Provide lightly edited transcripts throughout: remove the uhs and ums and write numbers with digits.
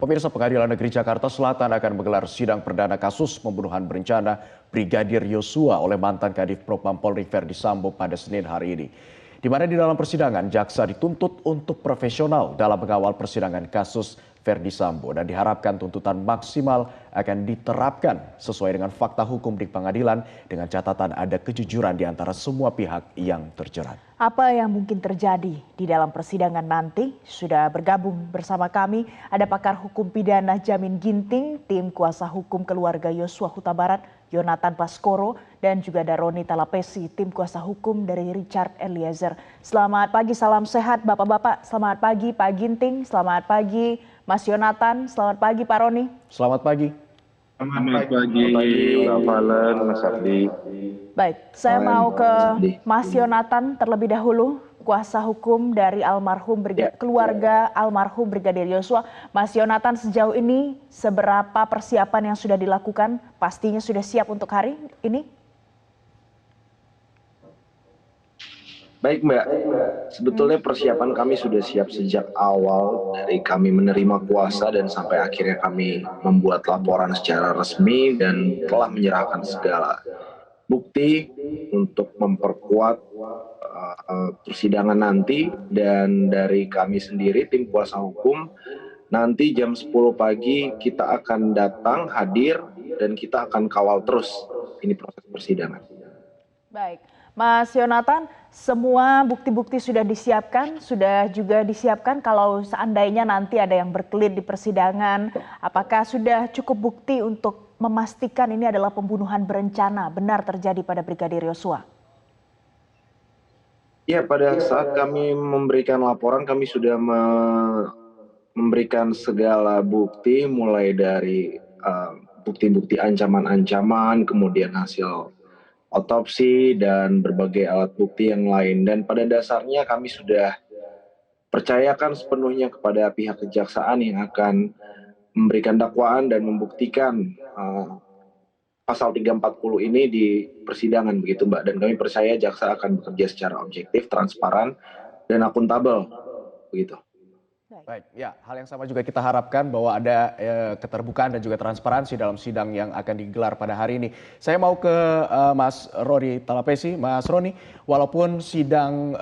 Pemirsa, Pengadilan Negeri Jakarta Selatan akan menggelar sidang perdana kasus pembunuhan berencana Brigadir Yosua oleh mantan Kadif Propam Polri Verdi Sambo pada Senin hari ini. Di mana di dalam persidangan, jaksa dituntut untuk profesional dalam mengawal persidangan kasus Verdi Sambo dan diharapkan tuntutan maksimal akan diterapkan sesuai dengan fakta hukum di pengadilan dengan catatan ada kejujuran di antara semua pihak yang terjerat. Apa yang mungkin terjadi di dalam persidangan nanti? Sudah bergabung bersama kami ada pakar hukum pidana Jamin Ginting, tim kuasa hukum keluarga Yosua Huta Barat, Yonatan Baskoro, dan juga ada Roni Talapesi, tim kuasa hukum dari Richard Eliezer. Selamat pagi, salam sehat Bapak-Bapak. Selamat pagi Pak Ginting, selamat pagi Mas Yonatan, selamat pagi Pak Roni. Selamat pagi. Selamat pagi, Mbak Valen, Mas Abdi. Baik, saya mau ke Mas Yonatan terlebih dahulu, kuasa hukum dari keluarga almarhum Brigadir Yosua. Mas Yonatan, sejauh ini seberapa persiapan yang sudah dilakukan? Pastinya sudah siap untuk hari ini? Baik Mbak, sebetulnya persiapan kami sudah siap sejak awal dari kami menerima kuasa dan sampai akhirnya kami membuat laporan secara resmi dan telah menyerahkan segala bukti untuk memperkuat persidangan nanti. Dan dari kami sendiri tim kuasa hukum nanti jam 10 pagi kita akan datang hadir dan kita akan kawal terus ini proses persidangan. Baik, Mas Yonatan, semua bukti-bukti sudah disiapkan, sudah juga disiapkan kalau seandainya nanti ada yang berkelit di persidangan, apakah sudah cukup bukti untuk memastikan ini adalah pembunuhan berencana benar terjadi pada Brigadir Yosua? Ya, pada saat kami memberikan laporan, kami sudah memberikan segala bukti, mulai dari bukti-bukti ancaman-ancaman, kemudian hasil otopsi, dan berbagai alat bukti yang lain. Dan pada dasarnya kami sudah percayakan sepenuhnya kepada pihak kejaksaan yang akan memberikan dakwaan dan membuktikan pasal 340 ini di persidangan, begitu Mbak. Dan kami percaya jaksa akan bekerja secara objektif, transparan, dan akuntabel, begitu. Baik, ya, hal yang sama juga kita harapkan bahwa ada keterbukaan dan juga transparansi dalam sidang yang akan digelar pada hari ini. Saya mau ke Mas Roni Talapesi. Mas Roni, walaupun sidang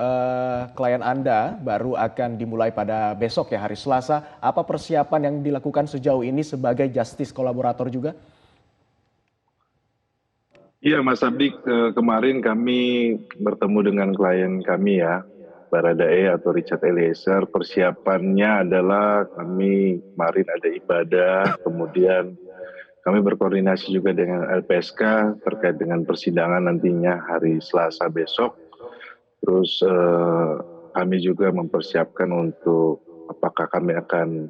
klien Anda baru akan dimulai pada besok ya, hari Selasa, apa persiapan yang dilakukan sejauh ini sebagai justice kolaborator juga? Iya Mas Abdi, kemarin kami bertemu dengan klien kami ya, Baradae atau Richard Eliezer. Persiapannya adalah kami kemarin ada ibadah, kemudian kami berkoordinasi juga dengan LPSK terkait dengan persidangan nantinya hari Selasa besok. Terus kami juga mempersiapkan untuk apakah kami akan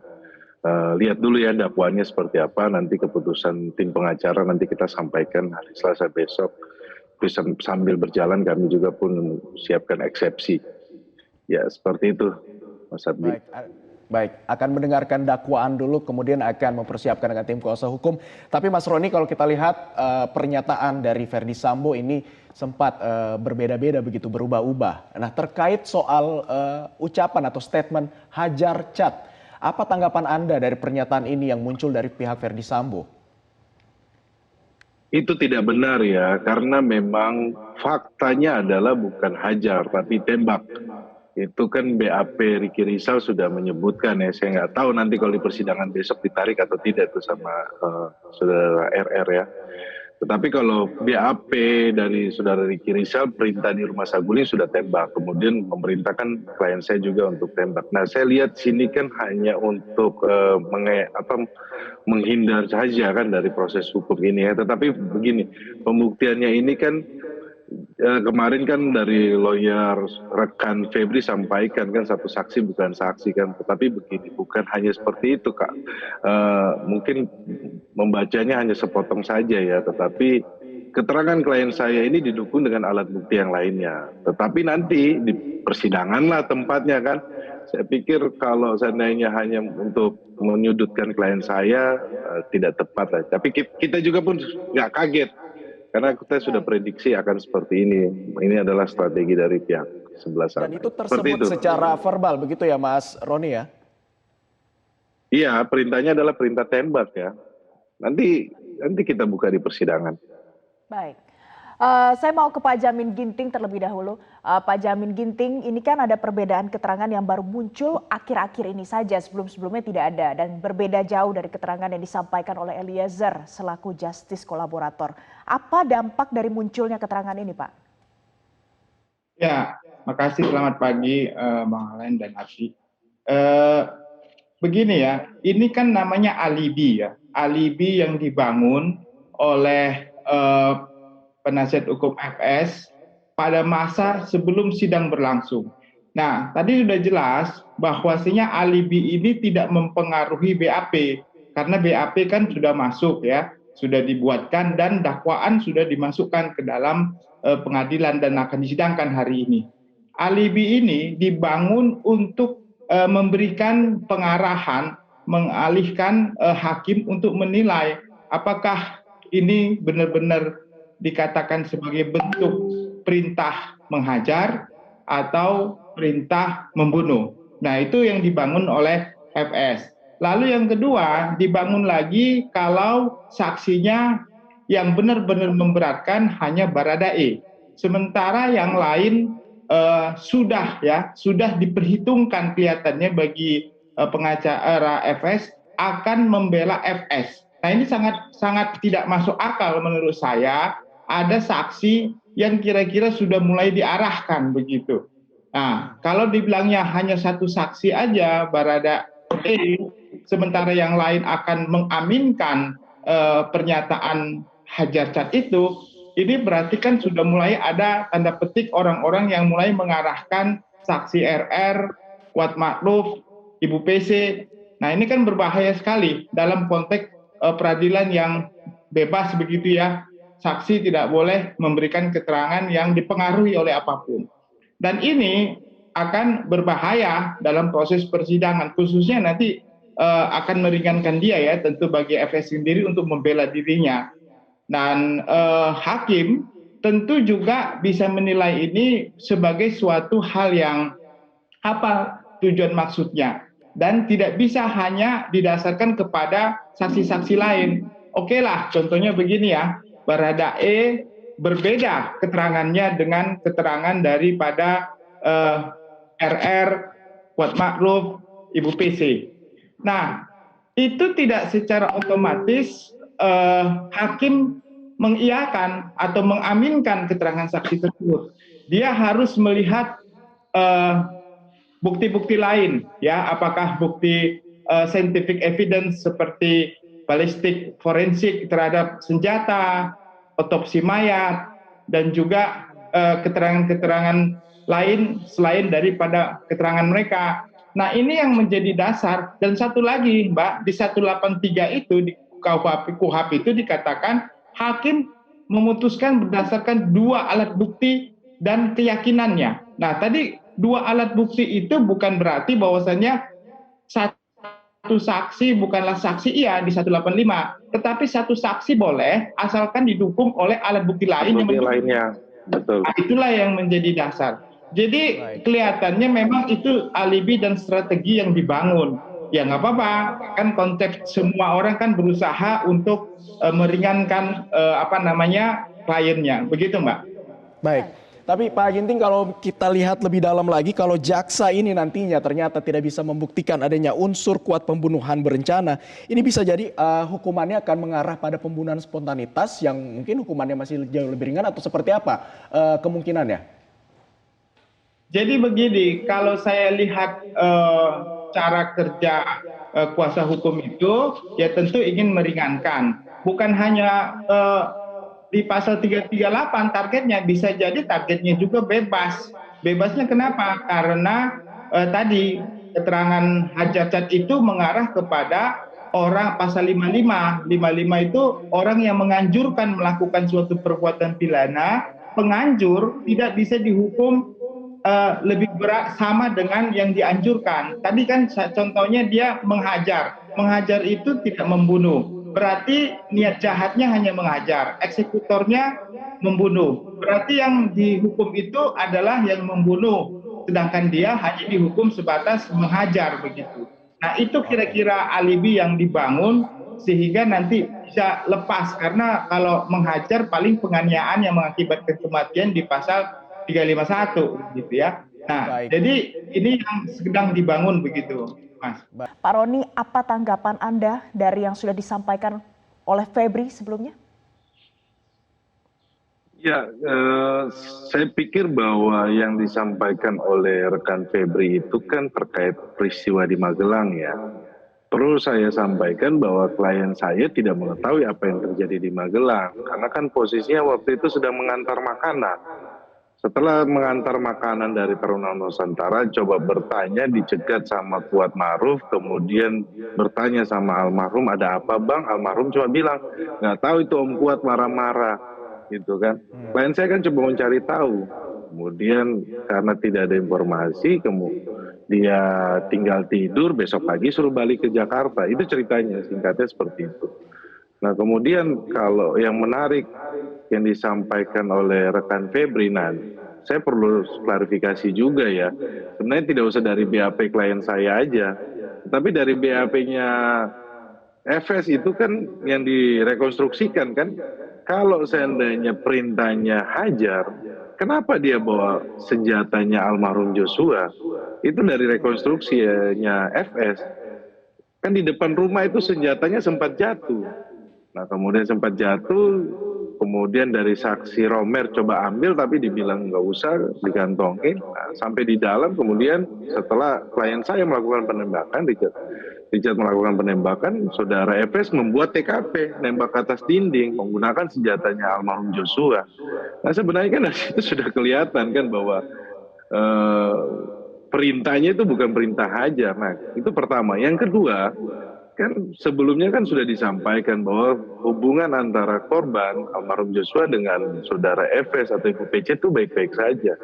lihat dulu ya dakwaannya seperti apa, nanti keputusan tim pengacara nanti kita sampaikan hari Selasa besok. Bisa sambil berjalan kami juga pun siapkan eksepsi. Ya seperti itu Mas Abdi. Baik, akan mendengarkan dakwaan dulu kemudian akan mempersiapkan dengan tim kuasa hukum. Tapi Mas Roni, kalau kita lihat pernyataan dari Verdi Sambo ini sempat berbeda-beda begitu, berubah-ubah. Nah terkait soal ucapan atau statement hajar cat, apa tanggapan Anda dari pernyataan ini yang muncul dari pihak Verdi Sambo? Itu tidak benar ya, karena memang faktanya adalah bukan hajar tapi tembak. Itu kan BAP Ricky Rizal sudah menyebutkan ya, saya nggak tahu nanti kalau di persidangan besok ditarik atau tidak itu sama saudara RR ya. Tetapi kalau BAP dari saudara Ricky Rizal perintah di Rumah Saguling sudah tembak, kemudian memerintahkan klien saya juga untuk tembak. Nah saya lihat sini kan hanya untuk menghindar saja kan dari proses hukum ini ya. Tetapi begini, pembuktiannya ini kan kemarin kan dari lawyer rekan Febri sampaikan kan satu saksi bukan saksi kan, tetapi begini, bukan hanya seperti itu Kak. Mungkin membacanya hanya sepotong saja ya, tetapi keterangan klien saya ini didukung dengan alat bukti yang lainnya. Tetapi nanti di persidangan lah tempatnya kan. Saya pikir kalau seandainya hanya untuk menyudutkan klien saya tidak tepat lah. Tapi kita juga pun nggak kaget. Karena kita sudah prediksi akan seperti ini. Ini adalah strategi dari pihak sebelah sana. Dan itu tersebut secara verbal begitu ya Mas Roni ya? Iya, perintahnya adalah perintah tembak ya. Nanti kita buka di persidangan. Baik. Saya mau ke Pak Jamin Ginting terlebih dahulu. Pak Jamin Ginting, ini kan ada perbedaan keterangan yang baru muncul akhir-akhir ini saja, sebelum-sebelumnya tidak ada, dan berbeda jauh dari keterangan yang disampaikan oleh Eliezer selaku justice kolaborator. Apa dampak dari munculnya keterangan ini, Pak? Ya, makasih. Selamat pagi, Bang Alen dan Abdi. Eh, Begini ya, ini kan namanya alibi ya, alibi yang dibangun oleh penasihat hukum FS pada masa sebelum sidang berlangsung. Nah, tadi sudah jelas bahwasanya alibi ini tidak mempengaruhi BAP, karena BAP kan sudah masuk ya, sudah dibuatkan dan dakwaan sudah dimasukkan ke dalam pengadilan dan akan disidangkan hari ini. Alibi ini dibangun untuk memberikan pengarahan, mengalihkan hakim untuk menilai apakah ini benar-benar dikatakan sebagai bentuk perintah menghajar atau perintah membunuh. Nah, itu yang dibangun oleh FS. Lalu yang kedua, dibangun lagi kalau saksinya yang benar-benar memberatkan hanya Baradae. Sementara yang lain sudah diperhitungkan kelihatannya bagi pengacara FS akan membela FS. Nah, ini sangat tidak masuk akal menurut saya. Ada saksi yang kira-kira sudah mulai diarahkan begitu. Nah, kalau dibilangnya hanya satu saksi aja Baradae, sementara yang lain akan mengaminkan pernyataan Hajar Chad itu, ini berarti kan sudah mulai ada tanda petik orang-orang yang mulai mengarahkan saksi RR, Kuat Ma'ruf, Ibu PC. Nah, ini kan berbahaya sekali dalam konteks peradilan yang bebas begitu ya. Saksi tidak boleh memberikan keterangan yang dipengaruhi oleh apapun. Dan ini akan berbahaya dalam proses persidangan, khususnya nanti akan meringankan dia ya, tentu bagi FS sendiri untuk membela dirinya. Dan hakim tentu juga bisa menilai ini sebagai suatu hal yang apa tujuan maksudnya, dan tidak bisa hanya didasarkan kepada saksi-saksi lain. Oke lah, contohnya begini ya, Baradae berbeda keterangannya dengan keterangan daripada RR, Kuat Ma'ruf, Ibu PC. Nah, itu tidak secara otomatis hakim mengiyakan atau mengaminkan keterangan saksi tersebut. Dia harus melihat bukti-bukti lain, ya, apakah bukti scientific evidence seperti balistik forensik terhadap senjata, otopsi mayat, dan juga keterangan-keterangan lain selain daripada keterangan mereka. Nah, ini yang menjadi dasar. Dan satu lagi, Mbak, di 183 itu, di KUHP itu dikatakan hakim memutuskan berdasarkan dua alat bukti dan keyakinannya. Nah, tadi dua alat bukti itu bukan berarti bahwasannya satu saksi bukanlah saksi iya di 185, tetapi satu saksi boleh asalkan didukung oleh alat bukti lain yang lainnya. Betul. Nah, itulah yang menjadi dasar. Jadi kelihatannya memang itu alibi dan strategi yang dibangun. Ya nggak apa-apa, kan konteks semua orang kan berusaha untuk meringankan kliennya, begitu Mbak. Baik, tapi Pak Ginting, kalau kita lihat lebih dalam lagi, kalau jaksa ini nantinya ternyata tidak bisa membuktikan adanya unsur kuat pembunuhan berencana, ini bisa jadi hukumannya akan mengarah pada pembunuhan spontanitas yang mungkin hukumannya masih jauh lebih ringan, atau seperti apa kemungkinannya? Jadi begini, kalau saya lihat cara kerja kuasa hukum itu, ya tentu ingin meringankan. Bukan hanya di pasal 338 targetnya, bisa jadi targetnya juga bebas. Bebasnya kenapa? Karena tadi keterangan Hajar Chad itu mengarah kepada orang pasal 55. 55 itu orang yang menganjurkan melakukan suatu perbuatan pidana. Penganjur tidak bisa dihukum lebih berat sama dengan yang dianjurkan. Tadi kan contohnya dia menghajar. Menghajar itu tidak membunuh. Berarti niat jahatnya hanya menghajar. Eksekutornya membunuh. Berarti yang dihukum itu adalah yang membunuh. Sedangkan dia hanya dihukum sebatas menghajar begitu. Nah, itu kira-kira alibi yang dibangun sehingga nanti bisa lepas, karena kalau menghajar paling penganiayaan yang mengakibatkan kematian di pasal 351 gitu ya. Nah, Baik. jadi ini yang sedang dibangun begitu, Mas. Pak Roni, apa tanggapan Anda dari yang sudah disampaikan oleh Febri sebelumnya? Ya, saya pikir bahwa yang disampaikan oleh rekan Febri itu kan terkait peristiwa di Magelang ya. Perlu saya sampaikan bahwa klien saya tidak mengetahui apa yang terjadi di Magelang. Karena kan posisinya waktu itu sedang mengantar makanan. Setelah mengantar makanan dari Taruna Nusantara, coba bertanya, dicegat sama Kuat Maruf, kemudian bertanya sama almarhum, ada apa bang? Almarhum cuma bilang, nggak tahu itu Om Kuat marah-marah, gitu kan. Klien saya kan coba mencari tahu, kemudian karena tidak ada informasi, dia tinggal tidur, besok pagi suruh balik ke Jakarta. Itu ceritanya, singkatnya seperti itu. Nah kemudian kalau yang menarik yang disampaikan oleh rekan Febri, nah saya perlu klarifikasi juga ya. Sebenarnya tidak usah dari BAP klien saya aja, tapi dari BAP-nya FS itu kan yang direkonstruksikan kan. Kalau seandainya perintahnya hajar, kenapa dia bawa senjatanya almarhum Joshua? Itu dari rekonstruksinya FS. Kan di depan rumah itu senjatanya sempat jatuh. Nah kemudian sempat jatuh, kemudian dari saksi Romer coba ambil tapi dibilang nggak usah digantongin. Nah, sampai di dalam kemudian setelah klien saya melakukan penembakan, Richard melakukan penembakan, saudara FS membuat TKP, nembak ke atas dinding menggunakan senjatanya almarhum Joshua. Nah sebenarnya kan dari situ sudah kelihatan kan bahwa perintahnya itu bukan perintah hajar. Nah itu pertama. Yang kedua, kan sebelumnya kan sudah disampaikan bahwa hubungan antara korban almarhum Joshua dengan saudara FS atau Ibu PC itu baik-baik saja.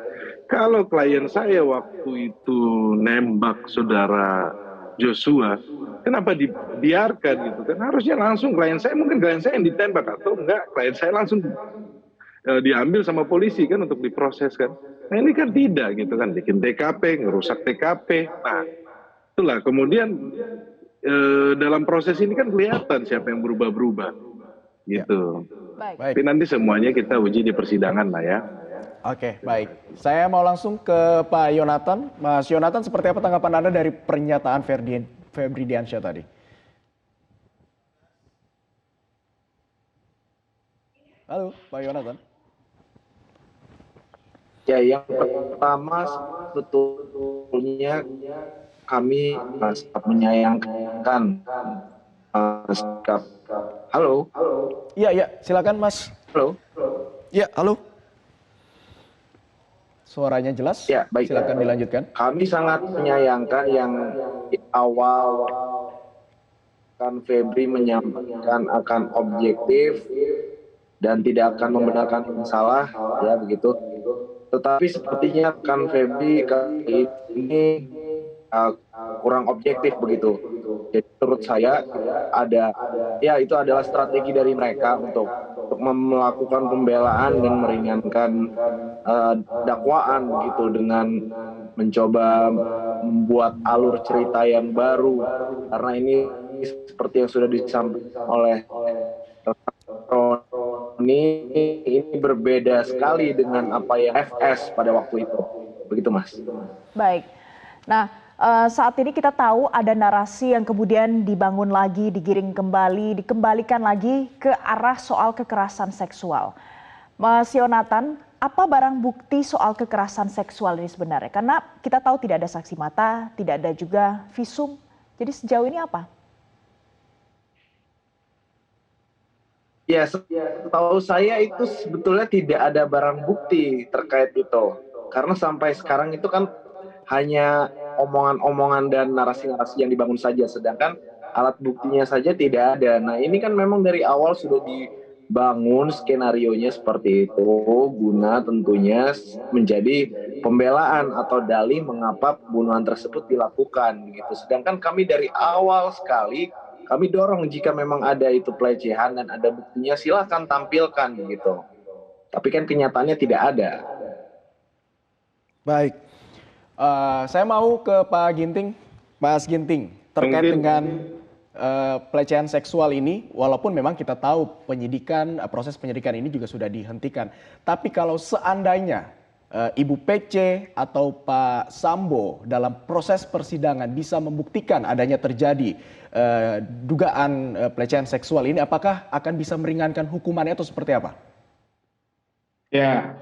Kalau klien saya waktu itu nembak saudara Joshua, kenapa dibiarkan gitu kan? Harusnya langsung klien saya, mungkin klien saya yang ditembak atau enggak, klien saya langsung diambil sama polisi kan untuk diproses kan. Nah ini kan tidak gitu kan, bikin TKP, ngerusak TKP. Nah itulah kemudian dalam proses ini kan kelihatan siapa yang berubah-berubah gitu. Baik. Tapi nanti semuanya kita uji di persidangan lah ya. Oke, baik. Saya mau langsung ke Pak Yonatan. Mas Yonatan, seperti apa tanggapan Anda dari pernyataan Febri Diansyah tadi? Halo, Pak Yonatan. Ya, yang pertama sebetulnya kami sangat menyayangkan sikap. Halo. Iya, silakan Mas. Halo. Iya, halo. Suaranya jelas? Ya, baik. Silakan dilanjutkan. Kami sangat menyayangkan yang di awal kan Febri menyampaikan akan objektif dan tidak akan membenarkan yang salah, ya begitu. Tetapi sepertinya kan Febri kali ini kurang objektif begitu. Jadi menurut saya itu adalah strategi dari mereka untuk melakukan pembelaan dan meringankan dakwaan begitu dengan mencoba membuat alur cerita yang baru, karena ini seperti yang sudah disampaikan oleh ini berbeda sekali dengan apa yang FS pada waktu itu. Begitu Mas. Baik. Nah, saat ini kita tahu ada narasi yang kemudian dibangun lagi, digiring kembali, dikembalikan lagi ke arah soal kekerasan seksual. Mas Yonatan, apa barang bukti soal kekerasan seksual ini sebenarnya? Karena kita tahu tidak ada saksi mata, tidak ada juga visum. Jadi sejauh ini apa? Ya, setahu saya itu sebetulnya tidak ada barang bukti terkait itu. Karena sampai sekarang itu kan hanya omongan-omongan dan narasi-narasi yang dibangun saja. Sedangkan alat buktinya saja tidak ada. Nah ini kan memang dari awal sudah dibangun skenarionya seperti itu. Guna tentunya menjadi pembelaan atau dalih mengapa pembunuhan tersebut dilakukan. Gitu. Sedangkan kami dari awal sekali kami dorong jika memang ada itu pelecehan dan ada buktinya silahkan tampilkan gitu. Tapi kan kenyataannya tidak ada. Baik. Saya mau ke Pak Ginting. Mas Ginting, terkait Mungkin dengan pelecehan seksual ini, walaupun memang kita tahu penyidikan, proses penyidikan ini juga sudah dihentikan. Tapi kalau seandainya Ibu PC atau Pak Sambo dalam proses persidangan bisa membuktikan adanya terjadi dugaan pelecehan seksual ini, apakah akan bisa meringankan hukumannya atau seperti apa? Ya,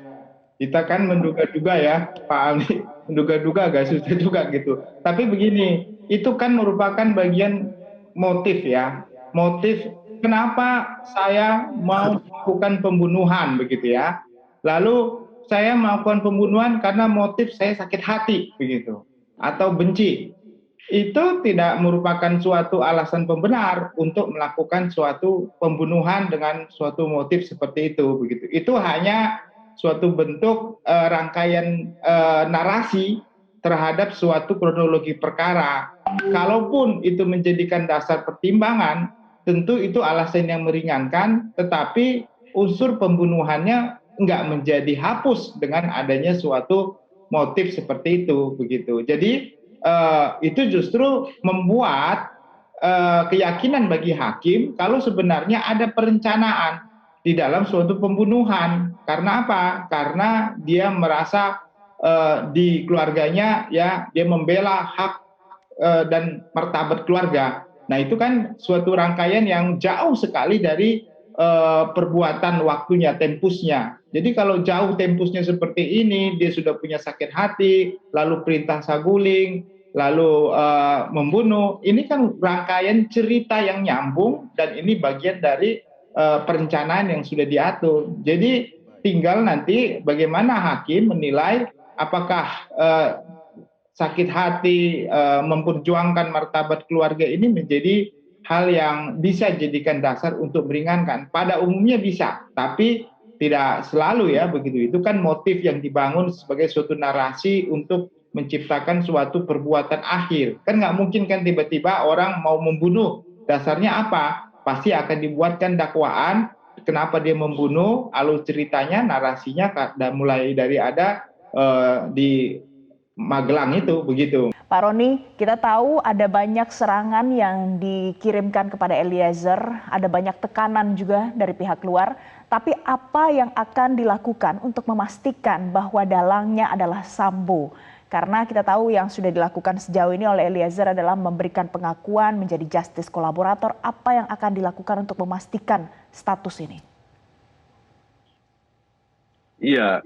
kita kan menduga-duga ya, Pak Ali, menduga-duga agak susah juga gitu. Tapi begini, itu kan merupakan bagian motif ya, motif kenapa saya mau melakukan pembunuhan begitu ya. Lalu saya melakukan pembunuhan karena motif saya sakit hati begitu, atau benci. Itu tidak merupakan suatu alasan pembenar untuk melakukan suatu pembunuhan dengan suatu motif seperti itu begitu. Itu hanya suatu bentuk rangkaian narasi terhadap suatu kronologi perkara. Kalaupun itu menjadikan dasar pertimbangan, tentu itu alasan yang meringankan, tetapi unsur pembunuhannya enggak menjadi hapus dengan adanya suatu motif seperti itu begitu. Jadi itu justru membuat keyakinan bagi hakim kalau sebenarnya ada perencanaan di dalam suatu pembunuhan. Karena apa? Karena dia merasa di keluarganya ya dia membela hak dan martabat keluarga. Nah, itu kan suatu rangkaian yang jauh sekali dari perbuatan waktunya, tempusnya. Jadi kalau jauh tempusnya seperti ini, dia sudah punya sakit hati, lalu perintah saguling, lalu membunuh. Ini kan rangkaian cerita yang nyambung dan ini bagian dari perencanaan yang sudah diatur. Jadi tinggal nanti bagaimana hakim menilai apakah sakit hati memperjuangkan martabat keluarga ini menjadi hal yang bisa jadikan dasar untuk meringankan. Pada umumnya bisa, tapi tidak selalu ya begitu. Itu kan motif yang dibangun sebagai suatu narasi untuk menciptakan suatu perbuatan akhir. Kan nggak mungkin kan tiba-tiba orang mau membunuh. Dasarnya apa? Pasti akan dibuatkan dakwaan kenapa dia membunuh, alur ceritanya, narasinya mulai dari ada di Magelang itu begitu. Pak Roni, kita tahu ada banyak serangan yang dikirimkan kepada Eliezer, ada banyak tekanan juga dari pihak luar. Tapi apa yang akan dilakukan untuk memastikan bahwa dalangnya adalah Sambo? Karena kita tahu yang sudah dilakukan sejauh ini oleh Eliezer adalah memberikan pengakuan menjadi justice kolaborator. Apa yang akan dilakukan untuk memastikan status ini? iya,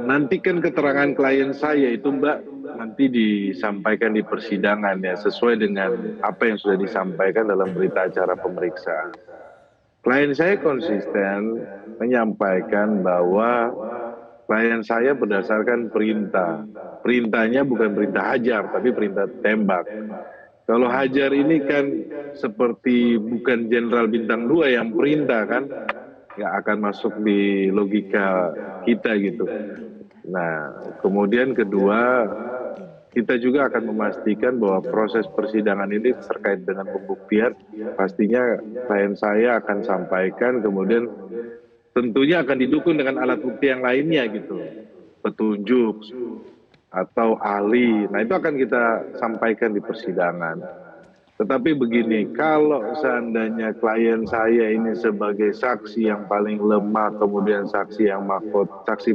nantikan keterangan klien saya itu Mbak nanti disampaikan di persidangan ya sesuai dengan apa yang sudah disampaikan dalam berita acara pemeriksaan. Klien saya konsisten menyampaikan bahwa klien saya berdasarkan perintah. Perintahnya bukan perintah hajar tapi perintah tembak. Kalau hajar ini kan seperti bukan jenderal bintang 2 yang perintah kan, nggak akan masuk di logika kita gitu. Nah, kemudian kedua, kita juga akan memastikan bahwa proses persidangan ini terkait dengan pembuktian, pastinya klien saya akan sampaikan, kemudian tentunya akan didukung dengan alat bukti yang lainnya gitu, petunjuk atau ahli. Nah, itu akan kita sampaikan di persidangan. Tetapi begini, kalau seandainya klien saya ini sebagai saksi yang paling lemah, kemudian saksi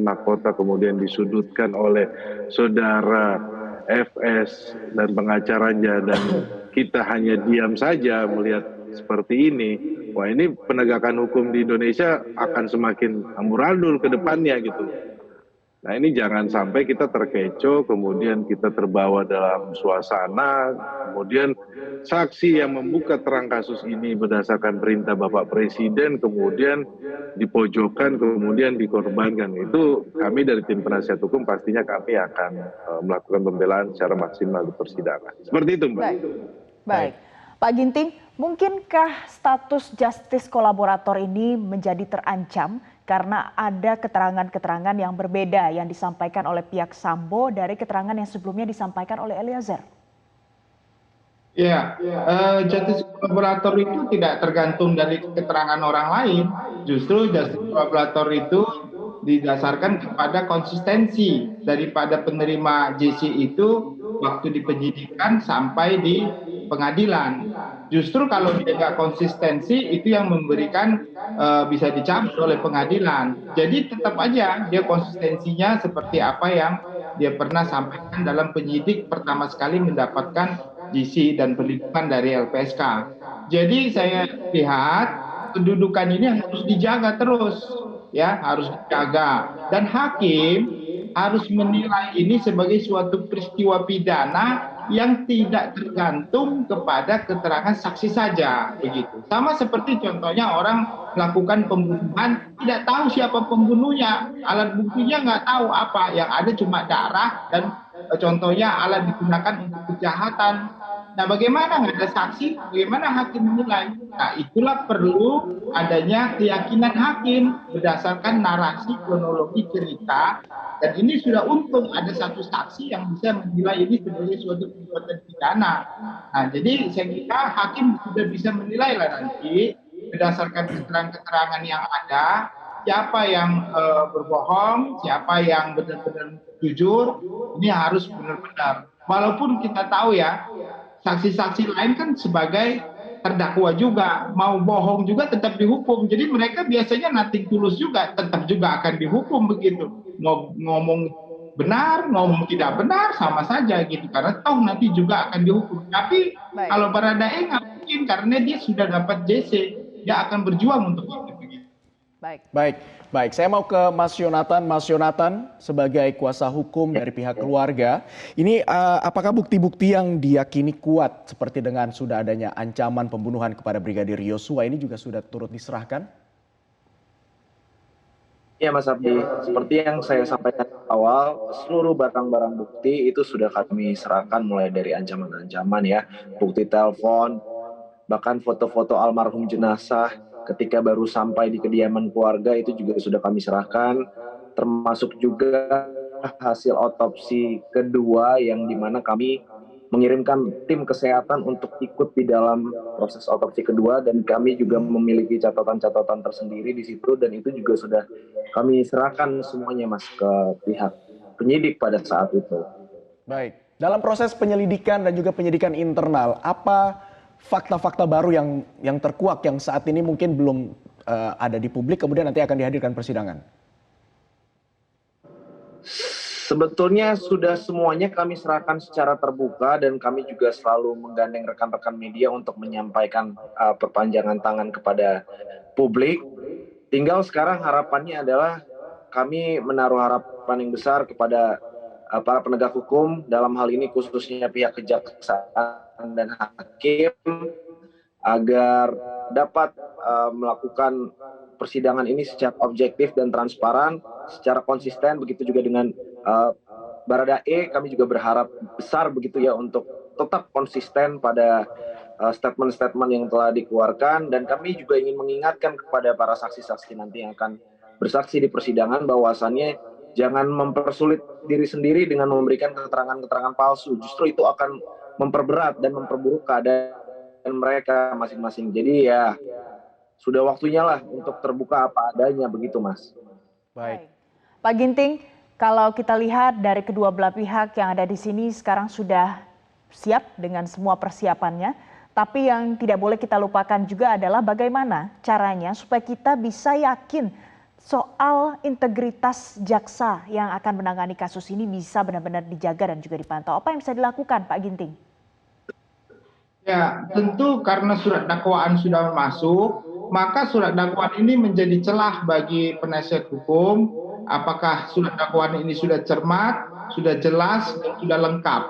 mahkota kemudian disudutkan oleh saudara FS dan pengacaranya dan kita hanya diam saja melihat seperti ini, wah ini penegakan hukum di Indonesia akan semakin amburadul ke depannya gitu. Nah ini jangan sampai kita terkecoh, kemudian kita terbawa dalam suasana, kemudian saksi yang membuka terang kasus ini berdasarkan perintah Bapak Presiden, kemudian dipojokkan, kemudian dikorbankan. Itu kami dari tim penasihat hukum pastinya kami akan melakukan pembelaan secara maksimal di persidangan. Seperti itu Mbak. Baik. Pak Ginting, mungkinkah status justice kolaborator ini menjadi terancam karena ada keterangan-keterangan yang berbeda yang disampaikan oleh pihak Sambo dari keterangan yang sebelumnya disampaikan oleh Eliezer? Ya, justice kolaborator itu tidak tergantung dari keterangan orang lain. Justru justice kolaborator itu didasarkan kepada konsistensi daripada penerima JC itu waktu di penyidikan sampai di pengadilan. Justru kalau dia nggak konsistensi, itu yang memberikan bisa dicabut oleh pengadilan. Jadi tetap aja dia konsistensinya seperti apa yang dia pernah sampaikan dalam penyidik pertama sekali mendapatkan GC dan perlindungan dari LPSK. Jadi saya lihat kedudukan ini harus dijaga terus, ya harus dijaga. Dan hakim harus menilai ini sebagai suatu peristiwa pidana yang tidak tergantung kepada keterangan saksi saja, begitu. Sama seperti contohnya orang melakukan pembunuhan tidak tahu siapa pembunuhnya, alat buktinya nggak tahu apa, yang ada cuma darah dan contohnya alat digunakan untuk kejahatan. Nah, bagaimana nggak ada saksi? Bagaimana hakim menilai? Nah, itulah perlu adanya keyakinan hakim berdasarkan narasi kronologi cerita. Dan ini sudah untung ada satu saksi yang bisa menilai ini sebagai suatu perbuatan pidana. Nah, jadi saya kira hakim sudah bisa menilai lah nanti berdasarkan keterangan-keterangan yang ada, siapa yang berbohong, siapa yang benar-benar jujur, ini harus benar-benar. Walaupun kita tahu ya, saksi-saksi lain kan sebagai terdakwa juga, mau bohong juga tetap dihukum. Jadi mereka biasanya nating tulus juga, tetap juga akan dihukum begitu. Mau ngomong benar, ngomong tidak benar, sama saja gitu. Karena toh nanti juga akan dihukum. Tapi kalau Baradae nggak mungkin, karena dia sudah dapat JC, dia akan berjuang untuk itu. Baik. Saya mau ke Mas Yonatan. Mas Yonatan sebagai kuasa hukum dari pihak keluarga, ini apakah bukti-bukti yang diyakini kuat seperti dengan sudah adanya ancaman pembunuhan kepada Brigadir Yosua ini juga sudah turut diserahkan? Ya Mas Abdi, seperti yang saya sampaikan awal, seluruh barang-barang bukti itu sudah kami serahkan mulai dari ancaman-ancaman ya, bukti telepon, bahkan foto-foto almarhum jenazah ketika baru sampai di kediaman keluarga itu juga sudah kami serahkan, termasuk juga hasil otopsi kedua yang dimana kami mengirimkan tim kesehatan untuk ikut di dalam proses otopsi kedua, dan kami juga memiliki catatan-catatan tersendiri di situ, dan itu juga sudah kami serahkan semuanya Mas ke pihak penyidik pada saat itu. Baik, dalam proses penyelidikan dan juga penyidikan internal, apa fakta-fakta baru yang terkuak yang saat ini mungkin belum ada di publik kemudian nanti akan dihadirkan persidangan? Sebetulnya sudah semuanya kami serahkan secara terbuka, dan kami juga selalu menggandeng rekan-rekan media untuk menyampaikan perpanjangan tangan kepada publik. Tinggal sekarang harapannya adalah kami menaruh harapan yang besar kepada para penegak hukum, dalam hal ini khususnya pihak kejaksaan dan hakim, agar dapat melakukan persidangan ini secara objektif dan transparan, secara konsisten. Begitu juga dengan Baradae, kami juga berharap besar begitu ya untuk tetap konsisten pada statement-statement yang telah dikeluarkan, dan kami juga ingin mengingatkan kepada para saksi-saksi nanti yang akan bersaksi di persidangan bahwasannya jangan mempersulit diri sendiri dengan memberikan keterangan-keterangan palsu. Justru itu akan memperberat dan memperburuk keadaan mereka masing-masing. Jadi ya sudah waktunya lah untuk terbuka apa adanya begitu Mas. Baik. Pak Ginting, kalau kita lihat dari kedua belah pihak yang ada di sini sekarang sudah siap dengan semua persiapannya. Tapi yang tidak boleh kita lupakan juga adalah bagaimana caranya supaya kita bisa yakin soal integritas jaksa yang akan menangani kasus ini bisa benar-benar dijaga dan juga dipantau. Apa yang bisa dilakukan Pak Ginting? Ya, tentu karena surat dakwaan sudah masuk, maka surat dakwaan ini menjadi celah bagi penasihat hukum. Apakah surat dakwaan ini sudah cermat, sudah jelas, dan sudah lengkap.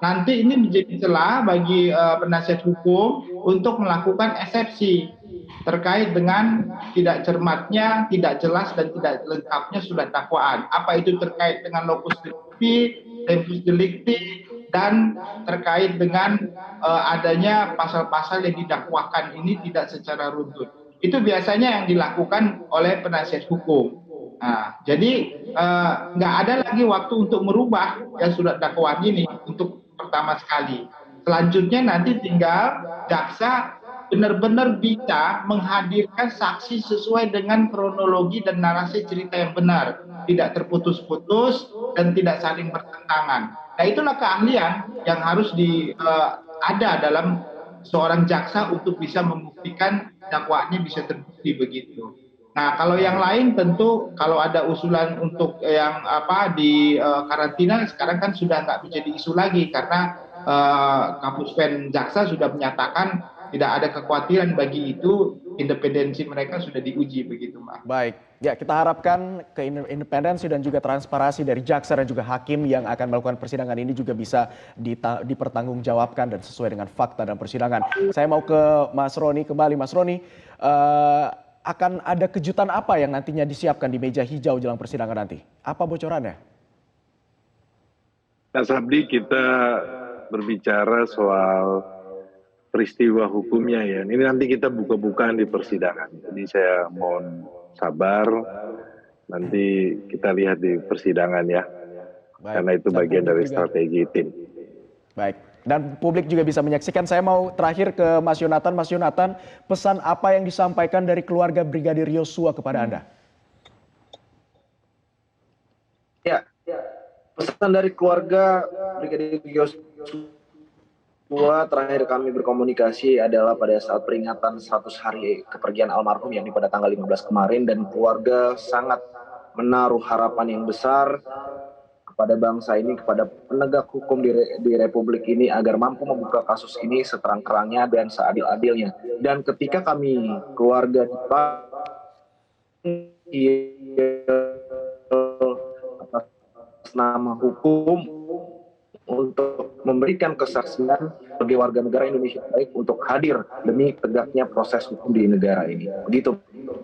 Nanti ini menjadi celah bagi penasihat hukum untuk melakukan eksepsi terkait dengan tidak cermatnya, tidak jelas, dan tidak lengkapnya surat dakwaan. Apa itu terkait dengan locus delicti, tempus delicti, dan terkait dengan adanya pasal-pasal yang didakwakan ini tidak secara runtut. Itu biasanya yang dilakukan oleh penasihat hukum. Nah, jadi nggak ada lagi waktu untuk merubah ya surat dakwaan ini untuk pertama sekali. Selanjutnya nanti tinggal jaksa benar-benar bisa menghadirkan saksi sesuai dengan kronologi dan narasi cerita yang benar, tidak terputus-putus dan tidak saling bertentangan. Nah, itulah keahlian yang harus ada dalam seorang jaksa untuk bisa membuktikan dakwaannya bisa terbukti begitu. Nah, kalau yang lain tentu kalau ada usulan untuk yang di karantina sekarang kan sudah nggak menjadi isu lagi karena Kapuspen Jaksa sudah menyatakan tidak ada kekhawatiran bagi itu, independensi mereka sudah diuji begitu, Mbak. Baik, ya kita harapkan independensi dan juga transparansi dari jaksa dan juga hakim yang akan melakukan persidangan ini juga bisa dipertanggungjawabkan dan sesuai dengan fakta dan persidangan. Saya mau ke Mas Roni kembali. Mas Roni, akan ada kejutan apa yang nantinya disiapkan di meja hijau jelang persidangan nanti? Apa bocorannya? Nah, Sabdi, kita berbicara soal peristiwa hukumnya ya. Ini nanti kita buka-bukaan di persidangan. Jadi saya mohon sabar. Nanti kita lihat di persidangan ya. Baik. Karena itu bagian dari strategi tim. Baik. Dan publik juga bisa menyaksikan. Saya mau terakhir ke Mas Yonatan. Mas Yonatan, pesan apa yang disampaikan dari keluarga Brigadir Yosua kepada Anda? Ya, pesan dari keluarga Brigadir Yosua terakhir kami berkomunikasi adalah pada saat peringatan 100 hari kepergian almarhum yakni pada tanggal 15 kemarin, dan keluarga sangat menaruh harapan yang besar kepada bangsa ini, kepada penegak hukum di Republik ini agar mampu membuka kasus ini seterang-terangnya dan seadil-adilnya. Dan ketika kami keluarga atas nama hukum untuk memberikan kesaksian sebagai warga negara Indonesia baik untuk hadir demi tegaknya proses hukum di negara ini. Begitu.